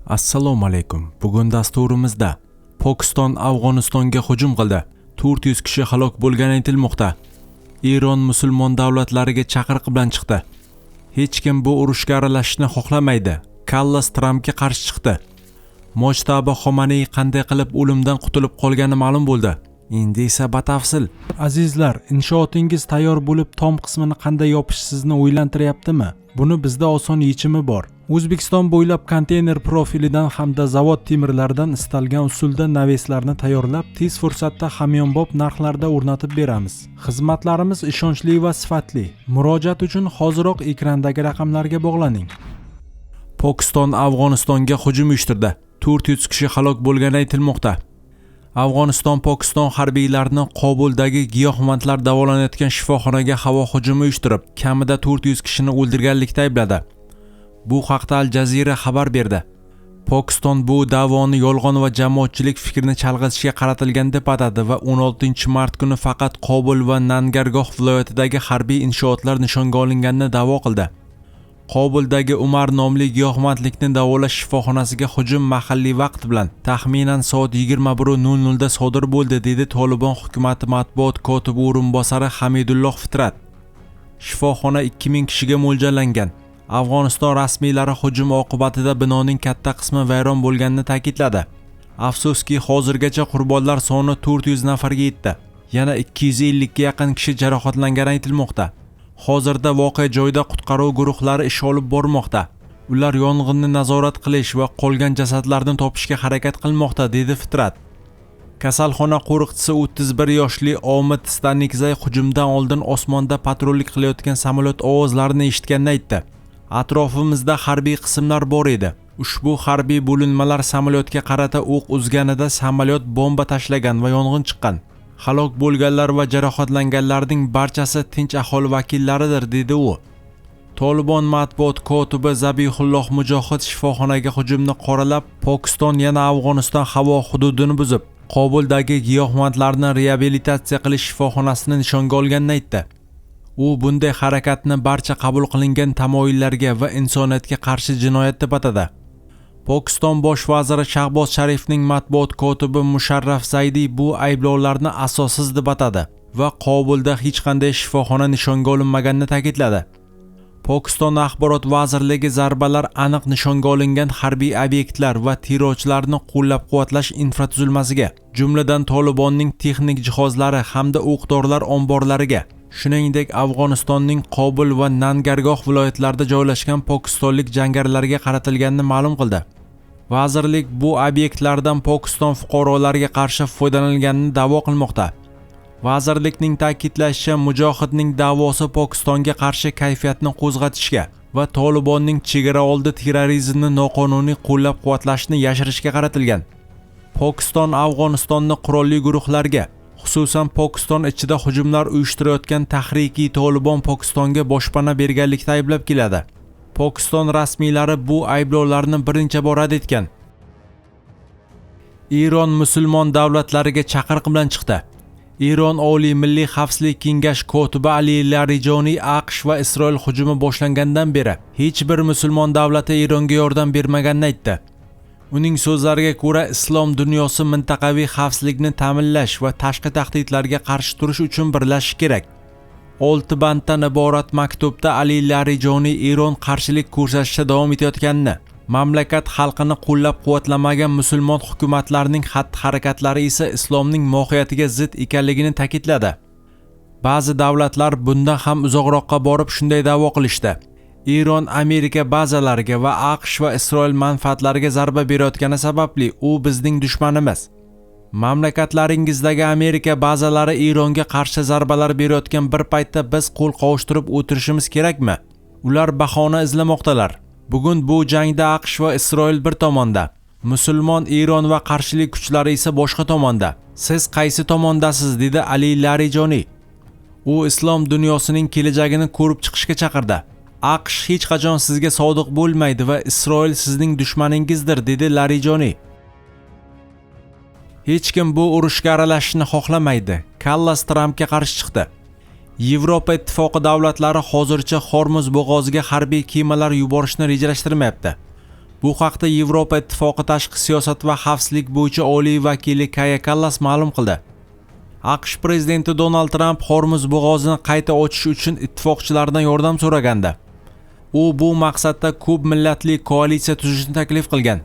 Assalomu alaykum. Bugun dasturimizda Pokiston Afg'onistonga hujum qildi. 400 kishi halok bo'lgani aytilmoqda. Eron musulmon davlatlariga chaqiriq bilan chiqdi. Hech kim bu urushga aralashishni xohlamaydi. Kallas Trampga qarshi chiqdi. Mojtaba Xomaney qanday qilib o'limdan qutulib qolgani ma'lum bo'ldi. Endi esa batafsil. Azizlar, inshootingiz tayyor bo'lib, tom qismini qanday yopish sizni o'ylantiryaptimi? Buni bizda oson yechimi bor. O'zbekiston bo'ylab konteyner profilidan hamda zavod temirlaridan istalgan usulda naveslarni tayyorlab, tez fursatda hamyonbop narxlarda o'rnatib beramiz. Xizmatlarimiz ishonchli va sifatli. Murojaat uchun hoziroq ekrandagi raqamlarga bog'laning. Pokiston Afg'onistonga hujum uyushtirdi. 400 kishi halok bo'lgani aytilmoqda. Afg'oniston Pokiston harbiylarini Qobuldagi giyohvandlar davolanayotgan shifoxonaga havo hujumi uyushtirib, kamida 400 kishini o'ldirganlikda aybladi. Bu haqda Al Jazeera xabar berdi. Pokiston bu da'voni yolg'on va jamoatchilik fikrini chalg'itishga qaratilgan deb atadi va 16-mart kuni faqat Qobul va Nangargoh viloyatidagi harbiy inshootlar nishonga olinganini da'vo qildi. Qobuldagi Umar nomli giyohvandlikni davolash shifoxonasiga hujum mahalliy vaqt bilan taxminan soat 21:00 da sodir bo'ldi, dedi Tolibon hukumati matbuot kotibi o'rinbosari Hamidulloh Fitrat. Shifoxona 2000 kishiga mo'ljallangan. Afg'oniston rasmiylari hujum oqibatida binoning katta qismi vayron bo'lganini ta'kidladi. Afsuski, hozirgacha qurbonlar soni 400 nafarga yetdi. Yana 250 ga yaqin kishi jarohatlangani aytilmoqda. Hozirda voqea joyida qutqaruv guruhlari ish olib bormoqda. Ular yong'inni nazorat qilish va qolgan jasadlarni topishga harakat qilmoqda, dedi Fitrat. Kasalxona qo'riqchisi 31 yoshli Omid Stanikzay hujumdan oldin osmonda patrullik qilayotgan samolyot ovozlarini eshitganini aytdi. Atrofimizda harbiy qismlar bor edi. Ushbu harbiy bo'linmalar samolyotga qarata o'q uzganida samolyot bomba tashlagan va yong'in chiqqan. Halok bo'lganlar va jarohatlanganlarning barchasi tinch aholi vakillaridir, dedi u. Tolibon matbuot kotibi Zabihulloh Mujohid shifoxonaga hujumni qoralab, Pokiston yana Afg'oniston havo hududini buzib, Qobuldagi giyohvandlarni reabilitatsiya qilish shifoxonasini nishonga olganini aytdi. U bunday harakatni barcha qabul qilingan tamoyillarga va insoniyatga qarshi jinoyat deb atadi. Pokiston bosh vaziri Shahboz Sharifning matbuot kotibi Musharraf Zaydi bu ayblovlarni asossiz deb atadi va Qobulda hech qanday shifoxona nishonga olinmaganini ta'kidladi. Pokiston axborot vazirligi zarbalar aniq nishonga olingan harbiy obyektlar va terrorchilarni qo'llab-quvvatlash infratuzilmasiga, jumladan Tolibonning texnik jihozlari hamda o'q-dorilar omborlariga, shuningdek Afg'onistonning Qobul va Nangargoh viloyatlarida joylashgan pokistonlik jangarilarga qaratilganini ma'lum qildi. Vazirlik bu obyektlardan Pokiston fuqarolariga qarshi foydalanilganini da'vo qilmoqda. Vazirlikning ta'kidlashicha, Mujohidning da'vosi Pokistonga qarshi kayfiyatni qo'zg'atishga va Tolibonning chegara oldi terrorizmni noqonuniy qo'llab-quvvatlashni yashirishga qaratilgan. Pokiston Afg'onistonni qurolli guruhlarga, xususan Pokiston ichida hujumlar uyushtirayotgan tahrikiy Tolibon Pokistonga boshpana berganlikda ayblab keladi. Pokiston rasmiylari bu ayblovlarni birinchi bor rad etgan. Eron musulmon davlatlariga chaqiriq bilan chiqdi. Eron Oliy Milliy Xavfsizlik kengashi kotibi Ali Larijoniy AQSh va Isroil hujumi boshlangandan beri hech bir musulmon davlati Eronga yordam bermaganini aytdi. Uning so'zlariga ko'ra, islom dunyosi mintaqaviy xavfsizlikni ta'minlash va tashqi tahdidlarga qarshi turish uchun birlashishi kerak. 6 banddan iborat maktubda Ali Larijoniy Eron qarshilik ko'rsatishda davom etayotganini, mamlakat xalqini qo'llab-quvvatlamagan musulmon hukumatlarning xatti-harakatlari esa islomning mohiyatiga zid ekanligini ta'kidladi. Ba'zi davlatlar bundan ham uzoqroqqa borib shunday da'vo qilishdi. Eron Amerika bazalariga va AQSh va Isroil manfaatlariga zarba berayotgani sababli u bizning dushmanimiz. Mamlakatlaringizdagi Amerika bazalari Eronga qarshi zarbalar berayotgan bir paytda biz qo'l qovushtirib o'tirishimiz kerakmi? Ular bahona izlamoqdalar. Bugun bu jangda AQSh va Isroil bir tomonda, musulmon Eron va qarshilik kuchlari esa boshqa tomonda. Siz qaysi tomondasiz, dedi Ali Larijoniy. U islom dunyosining kelajagini ko'rib chiqishga chaqirdi. AQSh hech qachon sizga sodiq bo'lmaydi va Isroil sizning dushmaningizdir, dedi Larijoniy. Hech kim bu urushga aralashishni xohlamaydi. Kallas Trampga qarshi chiqdi. Yevropa ittifoqi davlatlari hozircha Hormuz bo'g'oziga harbiy kemalar yuborishni rejalashtirmayapti. Bu haqda Yevropa Ittifoqi tashqi siyosat va xavfsizlik bo'yicha oliy vakili Kaja Kallas ma'lum qildi. AQSh prezidenti Donald Trump Hormuz bo'g'ozini qayta ochish uchun ittifoqchilardan yordam so'raganda, u bu maqsadda ko'p millatli koalitsiya tuzishni taklif qilgan.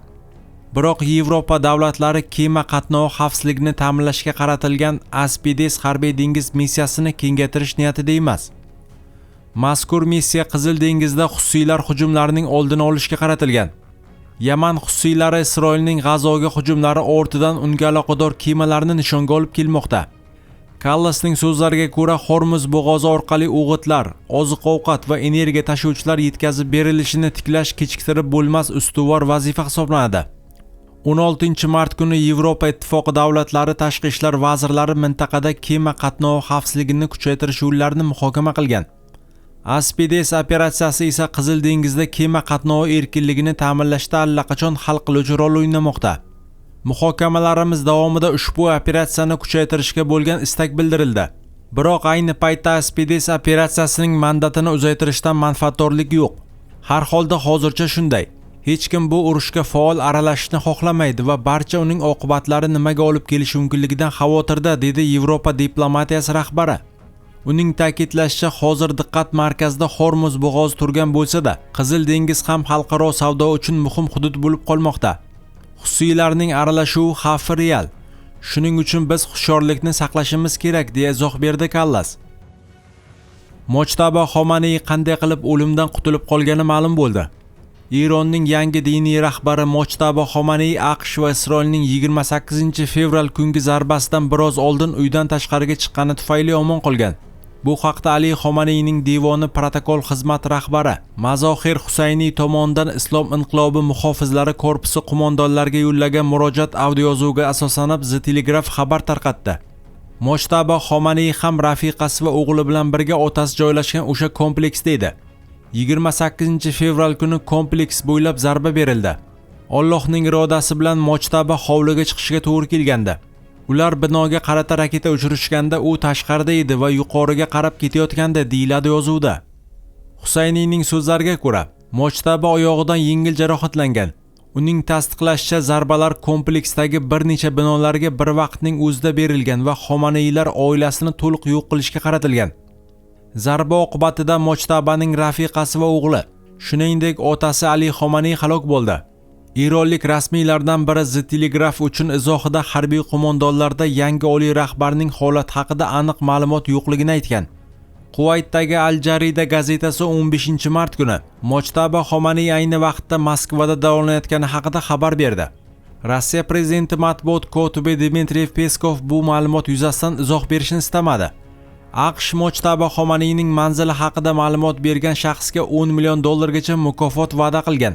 Biroq Yevropa davlatlari kema qatnovi xavfsizligini ta'minlashga qaratilgan Aspides harbiy dengiz missiyasini kengaytirish niyatida emas. Mazkur missiya Qizil dengizda xususiylar hujumlarining oldini olishga qaratilgan. Yaman xususiylari Isroilning G'azoga hujumlari ortidan unga aloqador kemalarni nishonga olib kelmoqda. Kallasning so'zlariga ko'ra, Hormuz bo'g'ozi orqali o'g'itlar, oziq-ovqat va energiya tashuvchilar yetkazib berilishini tiklash kechiktirib bo'lmas ustuvor vazifa hisoblanadi. 16-mart kuni Yevropa Ittifoqi davlatlari tashqi ishlar vazirlari mintaqada kema qatnovi xavfsizligini kuchaytirish yo'llarini muhokama qilgan. Aspides operatsiyasi esa Qizil dengizda kema qatnovi erkinligini ta'minlashda allaqachon hal qiluvchi rol o'ynamoqda. Muhokamalarimiz davomida ushbu operatsiyani kuchaytirishga bo'lgan istak bildirildi. Biroq ayni paytda Aspides operatsiyasining mandatini uzaytirishdan manfaatdorlik yo'q. Har holda hozircha shunday. Hech kim bu urushga faol aralashishni xohlamaydi va barcha uning oqibatlari nimaga olib kelishi mumkinligidan xavotirda, dedi Yevropa diplomatiyasi rahbari. Uning ta'kidlashicha, hozir diqqat markazida Hormuz bo'g'ozi turgan bo'lsa-da, Qizil dengiz ham xalqaro savdo uchun muhim hudud bo'lib qolmoqda. Xususiylarning aralashuvi xavfi real. Shuning uchun biz hushyorlikni saqlashimiz kerak, deya izoh berdi Kallas. Mojtaba Xomanaiy qanday qilib o'limdan qutulib qolgani ma'lum bo'ldi. Eronning yangi diniy rahbari Mojtaba Xomanaiy AQSh va Isroilning 28-fevral kungi zarbasidan biroz oldin uydan tashqariga chiqqani tufayli omon qolgan. Bu haqda Ali Xomanayning devoni protokol xizmat rahbari Mazohir Husayniy tomonidan Islom inqilobi muhofizlari korpusi qo'mondonlariga yo'llagan murojaat audioyozuviga asoslanib The Telegraph xabar tarqatdi. Mojtaba Xomanaiy ham rafiqasi va o'g'li bilan birga otasi joylashgan o'sha kompleksda edi. 28-fevral kuni kompleks bo'ylab zarba berildi. Allohning irodasi bilan Mojtaba hovliga chiqishiga to'g'ri kelgandi. Ular binoga qarata raketa uchirishganda u tashqarida edi va yuqoriga qarab ketayotgandi, deyiladi yozuvda. Husayniyning so'zlariga ko'ra, Mojtaba oyog'idan yengil jarohatlangan. Uning tasdiqlashicha, zarbalar kompleksdagi bir necha binolarga bir vaqtning o'zida berilgan va Xomanaylar oilasini to'liq yo'q qilishga qaratilgan. Zarba oqibatida Mojtabaning rafiqasi va o'g'li, shuningdek otasi Ali Xomanaiy halok bo'ldi. Eronlik rasmiylardan biri The Telegraph uchun izohida harbiy qo'mondonlarda yangi oliy rahbarning holati haqida aniq ma'lumot yo'qligini aytgan. Quvaytdagi Al Jarida gazetasi 15-mart kuni Mojtaba Xomanaiy ayni vaqtda Moskvada davolanayotgani haqida xabar berdi. Rossiya prezidenti matbuot kotibi Dmitriy Peskov bu ma'lumot yuzasidan izoh berishni istamadi. AQSh Mojtaba Xomanayning manzili haqida ma'lumot bergan shaxsga $10 million mukofot va'da qilgan.